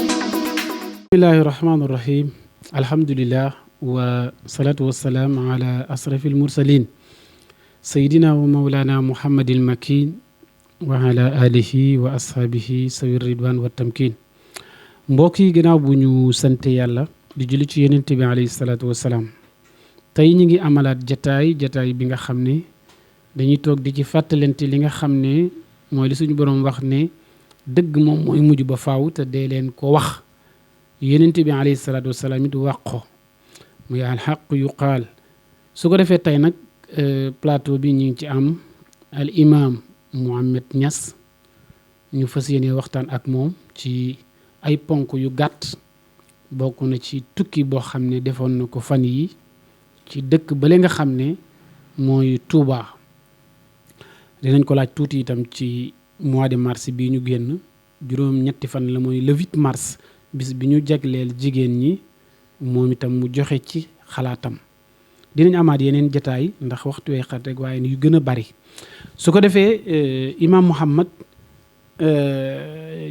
bismillahi rahmaani rahim alhamdulillah wa salaatu wassalaam ala asrafil mursalin sayidina wa mawlana muhammadil makin wa ala alihi wa ashaabihi sawi ridwan wa tamkin. mbokk yi gannaaw bu ñu sante yàlla di julli ci yonent bi alayhi salaatu wassalaam, tey ñi ngi amalaat jataay bi nga xam ne dañuy toog di ci fàttalante li nga xam ne mooy li suñu boroom wax ne dëgg moom mooy mujj ba faaw te dee leen ko wax. yonent bi alayhi salaatu wasalaam it wax ko muy alxaq yuqaal. su ko defee tey nag plateau bi ñu ngi ci am al imam Mouhamed Niass, ñu fas yéene waxtaan ak moom ci ay ponk yu gàtt. bokk na ci tukki boo xam ne defoon na ko fan yi ci dëkk bale nga xam ne mooy Touba. dinañ ko laaj tuuti itam ci mois de mars bii ñu génn, juróom-ñetti fan la mooy le 8 mars, bis bi ñu jagleel jigéen ñi, moom itam mu joxe ci xalaatam. dinañ amaat yeneen jataay ndax waxtu wee xat rek, waaye yu gën a bari. su ko defee imam Mouhamed,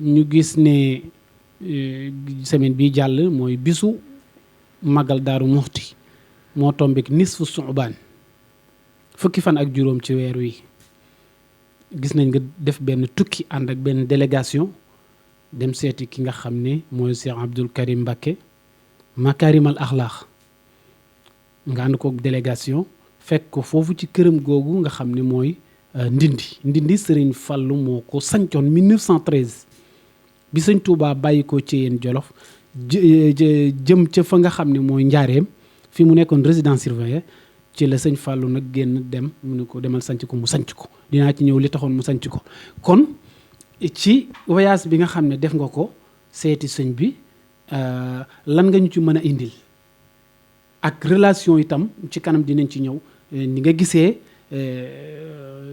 ñu gis ne semaine bi jàll mooy bisu magal Daaru Muxti, moo tombek nisfu Suubaan, fukki fan ak juróom ci weer wi. gis nañ nga def benn tukki ànd ak benn délégation dem seeti ki nga xam ne mooy Cheikh Abdoul Karim Mbacké Makarimal Akhlaq. nga ànd ko délégation fekk ko foofu ci këram googu nga xam ne mooy Ndindi Serigne Fallou moo ko sancoon 1913 bi Sëñ Touba bàyyi ko ci yéen Jolof jëm ca fa nga xam ne mooy Njaareem fi mu nekkoon résidence surveillée. ci la Sëñ Fallou nag génn dem mu ne ko demal sanc ko, mu sanc ko. dinaa ci ñëw li taxoon mu sanc ko. kon ci voyage bi nga xam ne def nga ko seeti sëñ bi, lan nga ñu ci mën a indil ak relation itam ci kanam dinañ ci ñëw ni nga gisee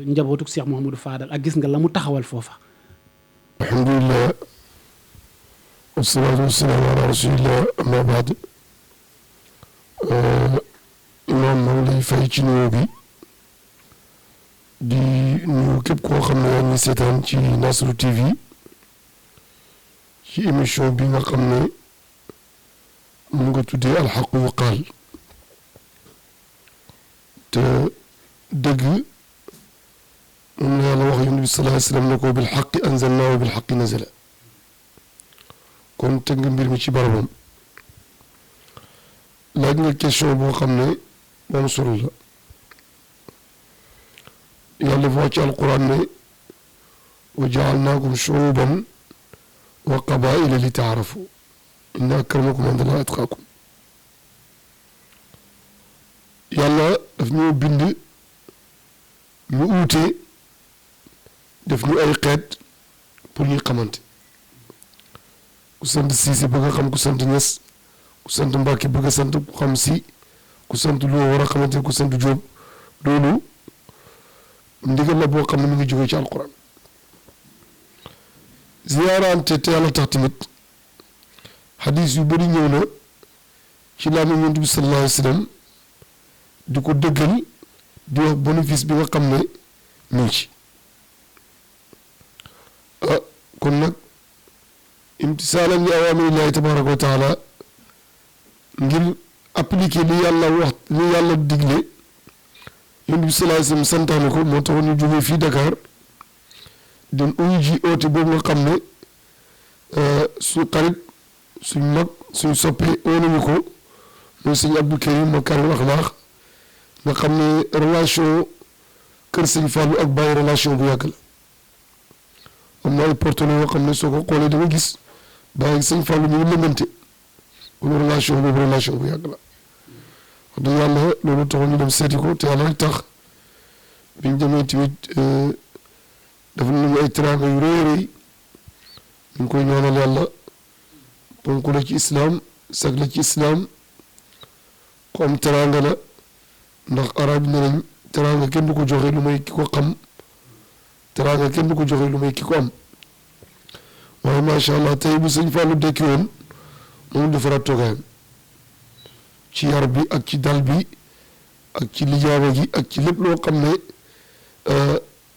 njabootuk Cheikh Mouhamadou Fadal ak gis nga la mu taxawal foofa. alhamdulillah wasalaatu wasalaamu ala rasulillah amma baad. imaam maa ngi lay fay ci nuyoo bi di nuyu képp koo xam ne yaa ngi seetaan ci Nasru TV ci émission bi nga xam ne mu nga tuddee alxaqu yuqaal. te dëgg moom la yàlla wax yonent bi sallallahu alayhi wa sallam ne ko bil xaqi anzalnaahu wa bil xaqi nazala. kon teg nga mbir mi ci barabam. laaj nga question boo xam ne moom solo la. yàlla dafa wax ci alquran ne wa jaalnaakum shuuban wa qabaa'ila li taarafu inna akramakum inda llaahi atqaakum. yàlla daf ñoo bind ñu uute, def ñu ay xeet pour ñuy xamante. ku sant Siise bëgg a xam ku sant Ñas, ku sant Mbàkke bëgg a sant ku xam si, ku sant Lo war a xamante ku sant Jóob. loolu ndigal la boo xam ne mu ngi jógee ci alquran. ziyaarante te yàlla tax tamit xadis yu bëri ñëw na ci làmmiñ Yonent bi sallallahu alayhi wa sallam di ko dëggal, di wax bénéfice bi nga xam ne mu ngi ci. kon nag imtisaalan li awaamirillahi tabaraka wa taala, ngir appliquer li yàlla wax, li yàlla digle Yonent bi sallallahu alayhi wa sallam santaane ko, moo taxoon ñu jógee fii Dakar dem uyu ji oote boobu nga xam ne suñu xarit, suñ mag, suñ soppe oo nañu ko, mooy sëñ Abdou Karim Makarimal Akhlaq, nga xam ne relation kër sëñ Fallou ak Baye relation bu yàgg la. am na ay portrait yoo xam ne soo ko xoolee da nga gis Baye ak sëñ Fallou ñu ngi lëngante. kon relation boobu relation bu yàgg la. wax dëgg yàlla loolu taxoon ñu dem seeti ko te yàlla rek tax biñ demee tamit dafa nañu ay teraanga yu rëy a rëy. ñu ngi koy ñaanal yàlla, ponk la ci islam, sag la ci islam, ku am teraanga la, ndax arab ne nañ teraanga kenn du ko joxe lu may ki ko xam teraanga kenn du ko joxe lu may ki ko am waaye macha allah tey bu sëñ Fallou dekki woon moom defaraat toogaayam ci yar bi ak ci dal bi ak ci lijaaba gi ak ci lépp loo xam ne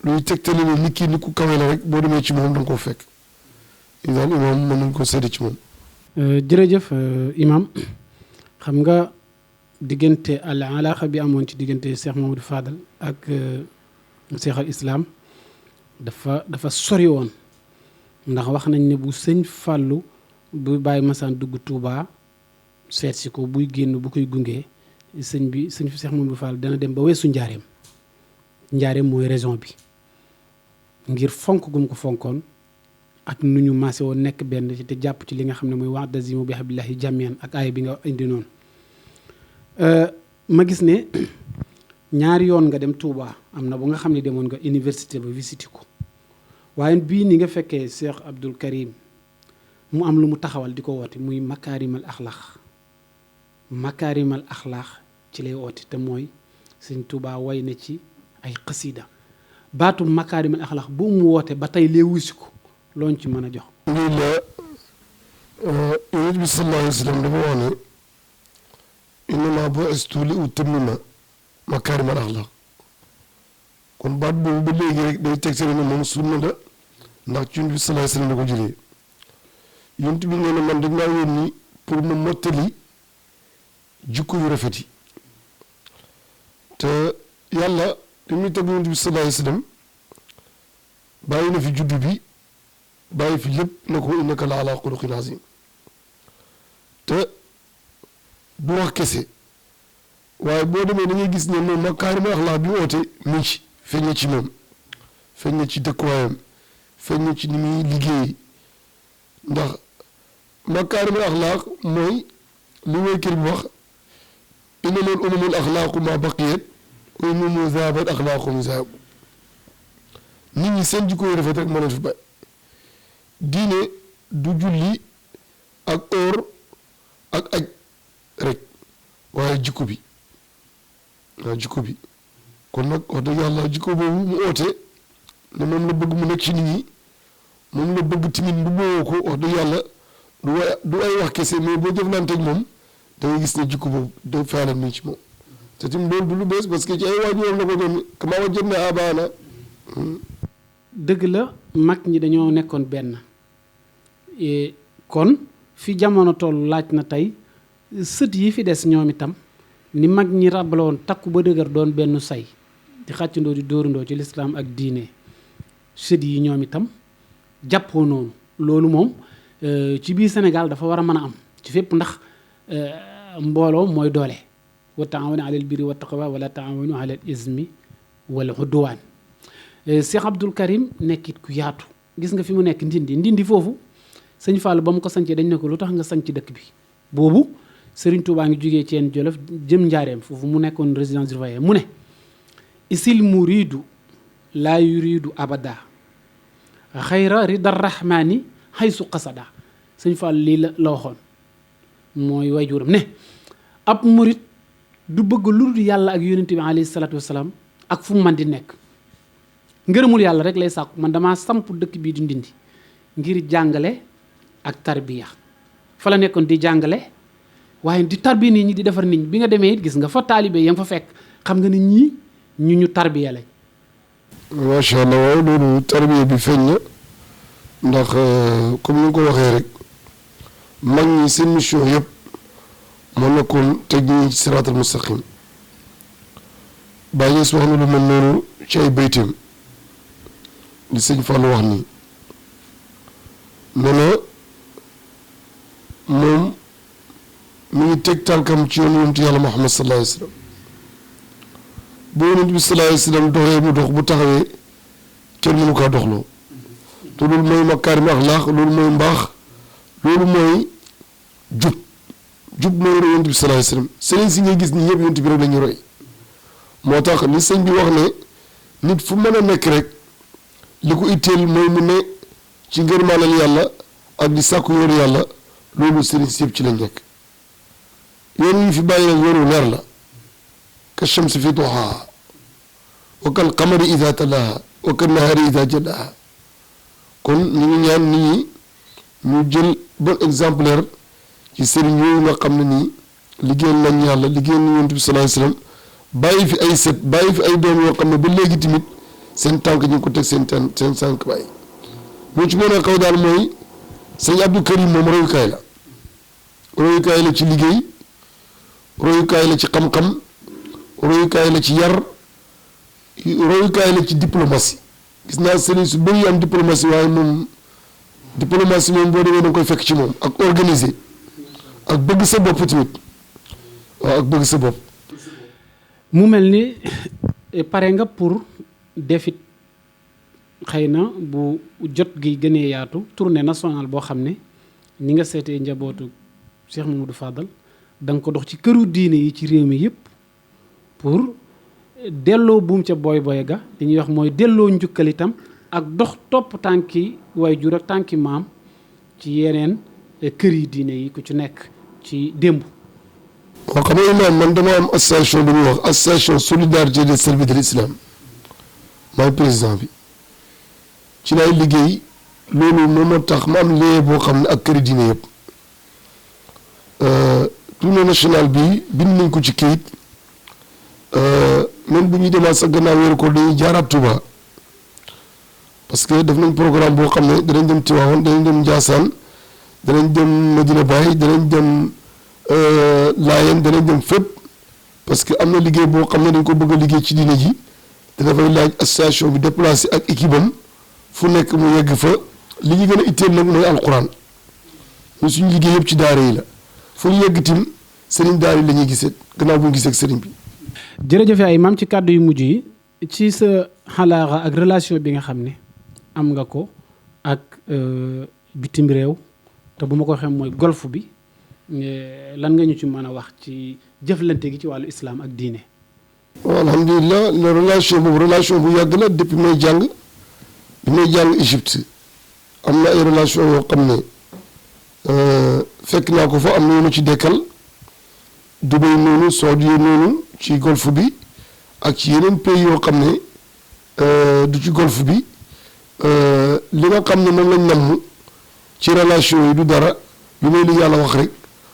luy tegtale ne nit ki ni ku kawe la rek boo demee ci moom da nga koo fekk daal imaam mën nañ ko sédd ci moom. jërëjëf imam xam nga diggante al alaaxa bi amoon ci diggante Cheikh Mamadou Fadal ak Cheikh al Islam dafa sori woon ndax wax nañ ne bu sëñ Fallou bu bàyyi masaan dugg Touba seet si ko buy génn bu koy gungee sëñ Cheikh Mamadou Fadal dana dem ba weesu njaareem mooy raison bi ngir fonk gum ko fonkoon ak nu ñu maase woon nekk benn ci te jàpp ci li nga xam ne mooy wa'tasimu bi hablillahi jamii'an ak aaya bi nga indi noonu ma gis ne ñaari yoon nga dem Touba am na bu nga xam ne demoon nga université ba visité ko waaye bii ni nga fekkee Cheikh Abdoul Karim mu am lu mu taxawal di ko woote muy makaarimal axlaax ci lay woote te mooy sëñ Touba way na ci ay xasida baatu makaarimal axlaax bu mu woote ba tey lee wusi ko looñ ci mën a jox. alhamdulilah yonent bi sallallahu alayhi wa sallam dafa wax ne innamaa bu'istu li utammima makaarimal axlaaq kon baat boobu ba léegi rek day teg ne moom sunna la ndax ci yonent bi sallallahu alayhi wa sallam la ko jëlee yonent bi nee na man dañ maa yónni pour ma mottali jikko yu rafet yi te yàlla li muy teg yonent bi sallallahu alayhi wa sallam bàyyi na fi juddu bi bàyyi fi lépp na ko innaka la ala xuluqin azim te du wax kese waaye boo demee da ngay gis ne moom makaarimal axlaaq bi woote mi ci feeñ na ci moom feeñ na ci dëkkuwaayam feeñ na ci ni muy liggéey ndax makaarimal axlaaq mooy li woykër bi wax innamal umamul axlaaqu ma baqiyat wa in zaabat axlaaqum zaabu nit ñi seen jikko yu rafet rek moo leen fi bàyyi diine du julli ak or ak aj rek waaye jikko bi kon nag wax dëgg yàlla jikko boobu mu oote ne moom la bëgg mu nekk ci nit ñi moom la bëgg timit bu boowoo ko wax dëgg yàlla du ay wax kese mais boo jëflanteeg moom da ngay gis ne jikko boobu da faalam nii ci moom te tim loolu du lu bees parce que ci ay waajuram la ko doon kamaa wajadnaa aabaa'anaa dëgg la mag ñi dañoo nekkoon benn kon fi jamono toll laaj na tey sët yi fi des ñoom itam ni mag ñi rabaloon takku ba dëgër doon benn say di xàccandoo di dóorandoo ci lislaam ak diine sët yi ñoom itam jàppoo noonu loolu moom ci biir Sénégal dafa war a mën a am ci fépp ndax mbooloo mooy doole wa taawanu alal birri wa taqwa wala taawanu alal ismi wal udwaan Cheikh Abdoul Karim nekkit ku yaatu gis nga fi mu nekk ndindi foofu sëñ Fall ba mu ko sancee dañ ne ko lu tax nga sanc dëkk bi boobu Serigne Touba ngi jógee Ceen Jolof jëm Njaareem foofu mu nekkoon résidence surveillée mu ne isil muridu laa yuridu abada xayra ridar rahmani xaysu qasada sëñ Fall lii la waxoon mooy waajuram ne ab murit du bëgg lu dul yàlla ak yonent bi alayhi salaatu wasalaam ak fu mu man di nekk ngërëmul yàlla rek lay sàkku man damaa samp dëkk bii di ndindi ngir jàngale ak tarbiya fa la nekkoon di jàngale waaye di tarbiya nit ñi di defar nit ñi bi nga demee it gis nga fa taalibe ya nga fa fekk xam nga ne ñii ñu tarbiya lañ. macha allah waaw loolu tarbiya bi feeñ na ndax comme ni nga ko waxee rek mag ñi seen mission yëpp moo nekkoon teg ñi ci siraatal mustaqim bàyyi wax na lu mel noonu ci ay bayteem li sëñ Fallou wax nii ne na moom mi ngi teg tànkam ci yoon yonent yàlla Muhammad sallallahu alayhi wa sallam bu yonent bi sallallahu alayhi wa sallam doxee mu dox bu taxawee kenn mënu kaa doxloo te loolu mooy makaarim axlaaq loolu mooy mbaax loolu mooy jub mooy roy yonent bi sallallahu alayhi wa sallam sëriñ si ngay gis ni ñëpp yonent bi rek la ñu roy moo tax li sëñ bi wax ne nit fu mën a nekk rek li ko itteel mooy mu ne ci ngërmaalal yàlla ak di sàkku yoonu yàlla loolu sëriñ si yëpp ci lañ nekk yoon yi fi bàyyi nag yoonu leer la ka shamsi fi duhaa wa kal qamari ida talaha wa kan nahaari idaa jallaahaa kon ñu ngi ñaan nit ñi ñu jël bon exemplaire ci sëriñ yooyu nga xam ne nii liggéeyal nañ yàlla liggéeyal nañ yonent bi sallallahu alayhi wasallam bàyyi fi ay sët bàyyi fi ay doom yoo xam ne ba léegi tamit seen tànk ñu ngi ko teg seen tànk bàyyi moo ci mën a xaw daal mooy sëñ Abdou Karim moom royukaay la ci liggéey royukaay la ci xam-xam royukaay la ci yar royukaay la ci diplomatie gis naa sëriñ su bëri am diplomatie waaye moom diplomatie moom boo demee da nga koy fekk ci moom ak organiser ak bëgg sa bopp tamit waaw ak bëgg sa bopp. mu mel ni pare nga pour defit xëy na bu jot gi gënee yaatu tournée nationale boo xam ne ni nga seetee njabootu Cheikh Mamadou Fadal da nga ko dox ci këru diine yi ci réew mi yëpp pour delloo buum ca boy ga li ñuy wax mooy delloo njukkal itam ak dox topp tànki waajur ak tànki maam ci yeneen kër yi diine yi ku ci nekk ci démb. waaw xam nga imaam man dama am association bu ñuy wax association solidarité des serviteurs de l'islam maay président bi ci laay liggéey loolu moom moo tax ma am lien boo xam ne ak këri diine yëpp tournée nationale bi bind nañ ko ci kayit même bu ñuy demaat sax gannaaw weeru ko dañuy jaaraat Touba parce que def nañ programme boo xam ne danañ dem Tivaouane danañ dem Ndiassane danañ dem Medina Baye danañ dem Laayeen danañ dem fépp parce que am na liggéey boo xam ne dañ ko bëgg a liggéey ci diine ji te dafay laaj association bi déplacé ak équipe am fu nekk mu yegg fa li ñu gën a itteel nag mooy alquran ñu suñu liggéey yëpp ci daara yi la fu ñu yegg tim sëriñ daara yi la ñuy gisee gannaaw bu ñu gisee ak sëriñ bi. jërëjëf ay maam ci kàddu yu mujj yi ci sa xalaaxa ak relation bi nga xam ne am nga ko ak bitim réew te bu ma ko waxee mooy golf bi lan nga ñu ci mën a wax ci jëflante gi ci wàllu islam ak diine. waaw alhamdulilah la relation boobu relation bu yàgg la depuis may jàng bi may jàng Égypte am na ay relation yoo xam ne fekk naa ko fa am na yoonu ci dekkal Dubai noonu Saudi noonu ci golfe bi ak ci yeneen pays yoo xam ne du ci golfe bi li nga xam ne moom lañ namm ci relation yi du dara lu may li yàlla wax rek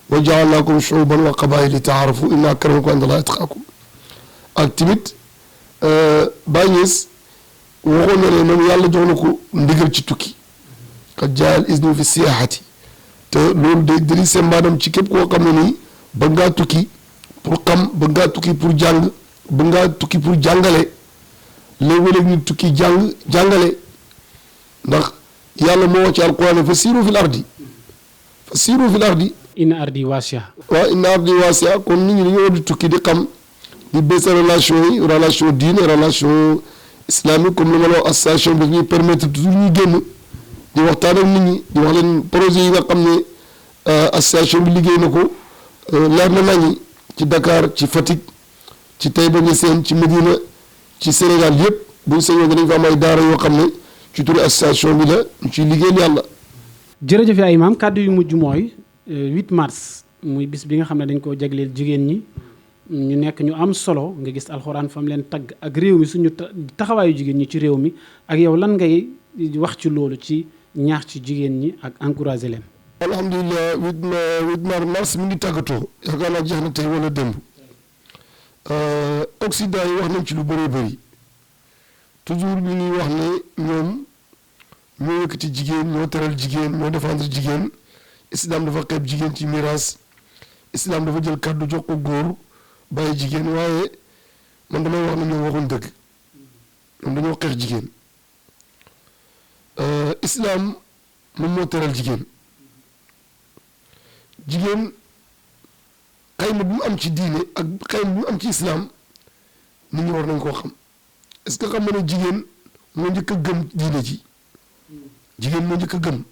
wa ja'alnaakum shu'uban wa qabaa'ila li ta'aarafu inna akramakum inda Allaahi atqaakum ak tamit Baay Ñas waxoon na ne moom yàlla jox na ko ndigal ci tukki qad jaa al iznu fi siyaahati te loolu day dëri seen maanaam ci képp koo xam ne nii ba ngaa tukki pour xam ba ngaa tukki pour jàng ba ngaa tukki pour jàngale léeg-léeg ñu tukki jàngale ndax yàlla moo wax ci alquran fa siiru fil ardi inna ardi waasi'a. waaw inna ardi waasi'a kon nit ñi dañoo war di tukki di xam di baisse relation yi relation diine relation islamique comme li ma la wax association bi ñuy permettre toujours ñuy génn di waxtaan ak nit ñi di wax leen projet yi nga xam ne association bi liggéey na ko leer na nañi ci Dakar ci Fatick ci Taïba Niassène ci Médina ci Sénégal yëpp buñ sañoon danañ fa am ay daara yoo xam ne ci turu association bi la ñu ciy liggéeyal yàlla. jërëjëf ay imaam kàddu yu mujj mooy 8 mars muy bis bi nga xam ne dañ koo jagleel jigéen ñi ñu nekk ñu am solo nga gis alxuraan fam leen tagg ak réew mi suñu taxawaayu jigéen ñi ci réew mi ak yow lan ngay wax ci loolu ci ñaax ci jigéen ñi ak encourager leen. alhamdulilah 8 mars mi ngi tàggatoo yaakaar naa jeex na tey wala démb Occident yi wax nañ ci lu bëree bëri toujours ñu ngi wax ne ñoom ñoo yëkkati jigéen ñoo teral jigéen ñoo défendre jigéen islam dafa xeeb jigéen ci miraas islam dafa jël kàddu jox ko góor bàyyi jigéen waaye man damay wax ne ñoom waxuñ dëgg ñoom dañoo xeex jigéen islam moom moo teral jigéen jigéen xayma bi mu am ci diine ak xayma bi mu am ci islam nit ñi war nañ koo xam est-ce que xam nga ne jigéen moo njëkk a gëm diine ji jigéen moo njëkk a gëm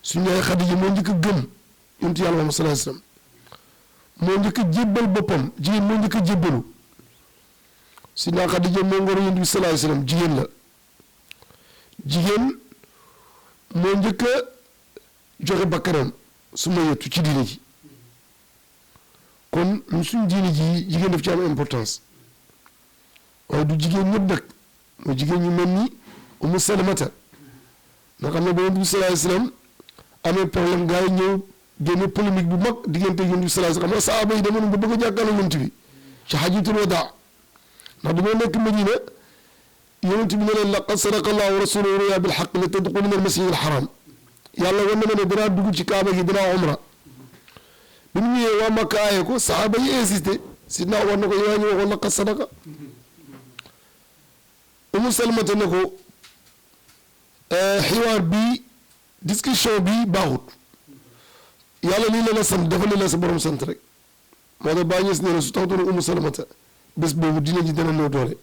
suñu yaay Xadija moo njëkk a gëm yonent yàlla Muhammad sallallahu alayhi wasallam moo njëkk a jébbal boppam jigéen moo njëkk a jébbalu suñu yaay Xadija moo ngoro yonent bi sallallahu alayhi wasallam jigéen la jigéen moo njëkk a joxe bakkanam su ma yettu ci diine ji kon suñ diine ji jigéen daf ci am importance waaye du jigéen ñëpp nag mooy jigéen ñu mel ni Umu Salamata nga xam ne ba Yonent bi sallallahu alayhi wasallam amee problème gars yi ñëw génne polémique bu mag diggante Yonent bi sallallahu alayhi wasallam xam nga saaba yi demoon ba bëgg a jàkkaarloo Yonent bi ci hajjatul wadaa ndax dañoo nekk Madina Yonent bi ne leen laqad sadaqa Allahu wa rasuluhu ruya bil haqq la tadxuluna al masjid al haram yàlla wan na ma ne danaa dugg ci kaaba gi danaa umra bi mu ñëwee waa Makka aaye ko saaba yi insisté sidna war na ko yaa ñu waxoon laqad sadaqa Umu Salamata ne ko xiwaar bii discussion bi baaxut yàlla lii la la sant dafa li la sa borom sant rek moo tax bàyyi ñes nee na su taxutoon Umu Salamata bés boobu dina ji dana néew doole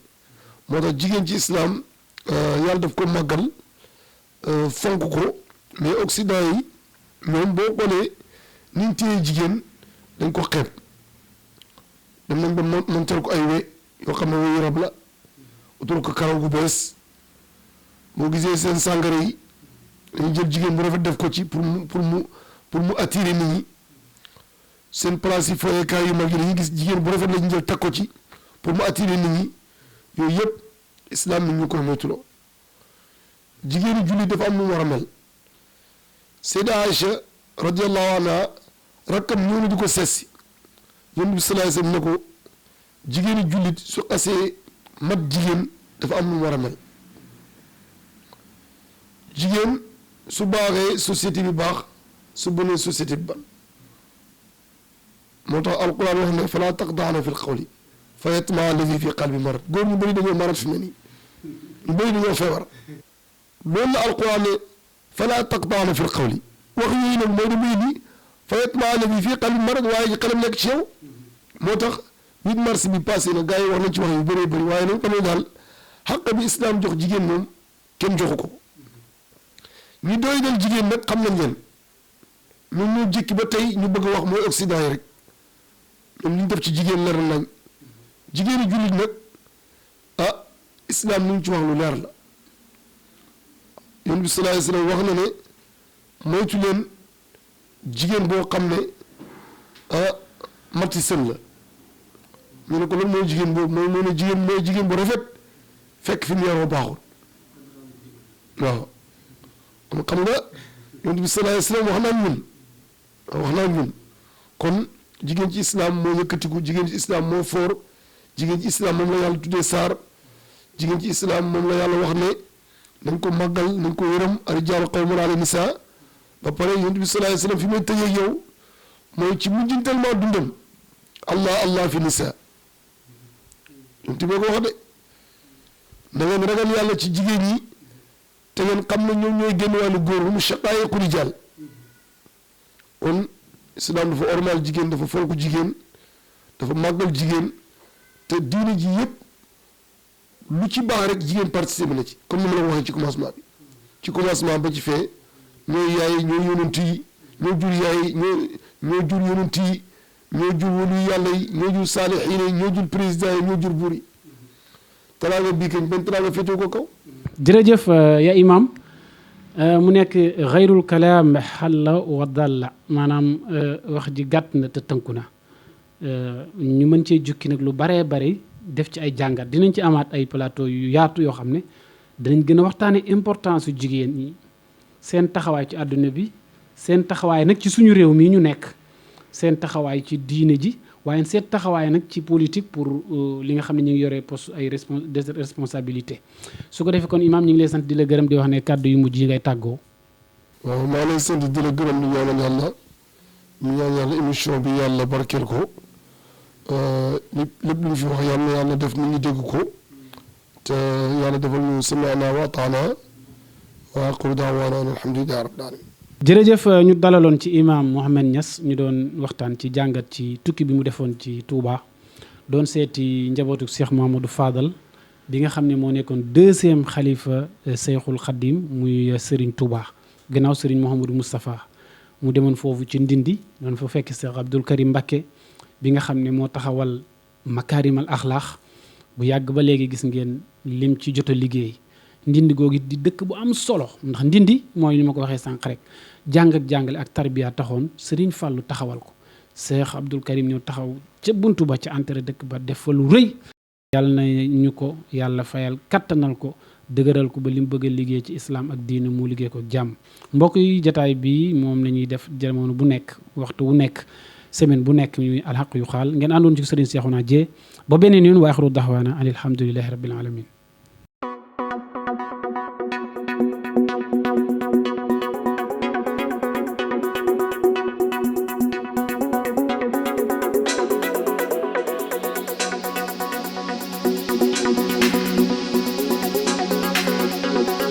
moo tax jigéen ci islam yàlla daf ko màggal fonk ko mais Occident yi ñoom boo xoolee niñ téye jigéen dañ ko xeeb dem nañ ba montal ko ay we yoo xam ne weyu rab la utul ko karaw gu bees boo gisee seen sàngara yi dañu jël jigéen bu rafet def ko ci pour mu attirer nit ñi seen place yi foyekaay yu mag yi dañuy gis jigéen bu rafet lañu jël teg ko ci pour mu attirer nit ñi yooyu yëpp islam mi ñu koy moytuloo jigéenu julli dafa am lu mu war a mel Sayda Aïcha radiyallahu anha rakkam ñëw na di ko sessi Yonent bi sallallahu alayhi wasallam ne ko jigéenu jullit su xasee mat jigéen dafa am lu mu war a mel jigéen su baaxee société bi baax su bonee société bi ban moo tax alquran wax ne falaa taqda'na fil qawli fa yatma'a alladhi fi qalbi marad góor ñu bëri dañoo marat fi mu ne nii ñu bëri dañoo feebar loolu la alquran ne falaa taqda'na fil qawli wax yooyu nag mooy damay ni fa yatma'a alladhi fi qalbi marad waaye ji xelam nekk ci yow moo tax 8 mars bi passé na gars yi wax nañ ci wax yu bëree bëri waaye nañ xamee daal xaq bi islam jox jigéen moom kenn joxu ko ñu doy dal jigéen nag xam nañ leen ñun ñu jikki ba tey ñu bëgg a wax mooy Occident yi rek ñoom ñu def ci jigéen leer nañ jigéenu jullit nag ah islam ni ñu ci wax lu leer la Yonent bi sallallahu alayhi wasallam wax na ne moytu leen jigéen boo xam ne ah mati sën la ñu ne ko lan mooy jigéen boobu mooy ne jigéen bu rafet fekk fi mu yaroo baaxul waaw xam nga Yonent bi sallallahu alayhi wasallam wax naa ñun kon jigéen ci islam moo yëkkatiku jigéen ci islam moo foor jigéen ci islam moom la yàlla tuddee saar jigéen ci islam moom la yàlla wax ne nañ ko màggal nañ ko yërëm ar-rijaalu qawwaamuuna ala nisaa ba pare Yonent bi sallallahu alayhi wasallam fi may tëjee yow mooy ci mujjantalement dundam allah fi nisaa Yonent bi ko wax de na ngeen ragal yàlla ci jigéen ñi te ngeen xam ne ñoom ñooy génn wàllu góor mu shaqaa'iqu rijaal kon islam dafa ormal jigéen dafa fonk jigéen dafa màggal jigéen te diine ji yëpp lu ci baax rek jigéen participé na ci comme ni ma la waxee ci commencement bi ci commencement ba ci fee ñooy yaay ñooy yonent yi ñoo jur yaay ñoo jur yonent yi ñoo jur wali yàlla yi ñoo jur saalihiin yi ñoo jur président yi ñoo jur buur yi teraanga bii kañ benn teraanga féetoo ko kaw. jërëjëf ya imam mu nekk xayrul kalaam xalla wa dalla maanaam wax ji gàtt na te tënku na ñu mën cee jukki nag lu baree bari def ci ay jàngat dinañ ci amaat ay plateau yu yaatu yoo xam ne dinañ gën a waxtaane importance su jigéen ñi seen taxawaay ci àdduna bi seen taxawaay nag ci suñu réew mii ñu nekk seen taxawaay ci diine ji waaye seen taxawaay nag ci politique pour li nga xam ne ñu ngi yore poste ay responsabilité su ko defee kon imaam ñu ngi lay sant di la gërëm di wax ne kàddu yu mujj yi ngay tàggoo. waaw maa lay sant di la gërëm di ñaanal yàlla ñu ñaan yàlla émission bi yàlla barkeel ko lépp lu ñu fi wax yàlla def nit ñi dégg ko te yàlla defal ñu sami'na wa ata'na wa aqulu da'wana alhamdulillahi rabbil alamin. jërëjëf ñu dalaloon ci imam Mouhamed Niass ñu doon waxtaan ci jàngat ci tukki bi mu defoon ci Touba doon seeti njabootu Cheikh Mouhamadou Fadal bi nga xam ne moo nekkoon 2e xalifa Cheikhul Khadim muy Serigne Touba gannaaw Serigne Mouhamadou Moustapha mu demoon foofu ci Ndindi doon fa fekk Cheikh Abdoul Karim Mbacké bi nga xam ne moo taxawal makaarimal axlaax bu yàgg ba léegi gis ngeen lim ci jot a liggéey Ndindi googu di dëkk bu am solo ndax Ndindi mooy ni ma ko waxee sànq rek jàng ak jàngale ak tarbiya taxoon Serigne Fallou taxawal ko Cheikh Abdoul Karim ñëw taxaw ca buntu ba ca entrée dëkk ba def fa lu rëy yàlla na ñu ko yàlla fayal kattanal ko dëgëral ko ba li mu bëgg a liggéey ci islam ak diine mu liggéey ko jàmm. mbokk yi jataay bi moom la ñuy def jamono bu nekk waxtu wu nekk semaine bu nekk ñuy alxaq yu xaal ngeen àndoon ci Serigne Cheikhouna Dieng ba beneen yoon wa axiru daxwaana an alhamdulillahi rabbil alamin